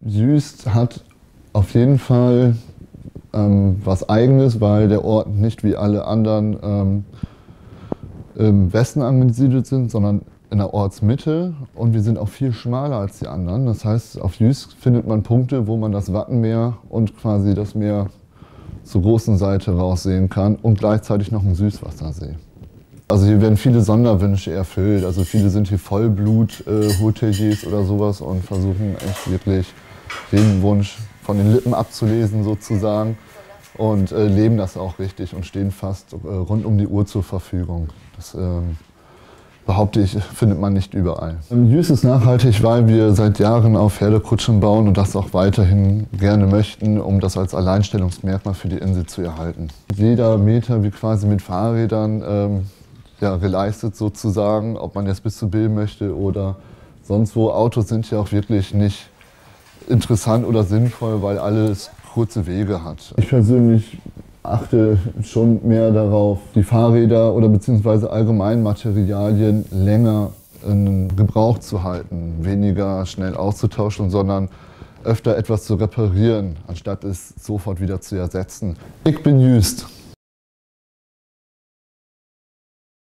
Jüst hat auf jeden Fall was Eigenes, weil der Ort nicht wie alle anderen im Westen angesiedelt sind, sondern in der Ortsmitte, und wir sind auch viel schmaler als die anderen. Das heißt, auf Jüst findet man Punkte, wo man das Wattenmeer und quasi das Meer zur großen Seite raussehen kann und gleichzeitig noch ein Süßwassersee. Also hier werden viele Sonderwünsche erfüllt. Also viele sind hier Vollblut-Hoteliers oder sowas und versuchen echt wirklich jeden Wunsch von den Lippen abzulesen sozusagen und leben das auch richtig und stehen fast rund um die Uhr zur Verfügung. Das behaupte ich, findet man nicht überall. Jüst ist nachhaltig, weil wir seit Jahren auf Pferdekutschen bauen und das auch weiterhin gerne möchten, um das als Alleinstellungsmerkmal für die Insel zu erhalten. Jeder Meter wird quasi mit Fahrrädern geleistet sozusagen, ob man jetzt bis zu Bill möchte oder sonst wo. Autos sind ja auch wirklich nicht interessant oder sinnvoll, weil alles kurze Wege hat. Ich persönlich achte schon mehr darauf, die Fahrräder oder beziehungsweise allgemein Materialien länger in Gebrauch zu halten, weniger schnell auszutauschen, sondern öfter etwas zu reparieren, anstatt es sofort wieder zu ersetzen. Ich bin Jüst.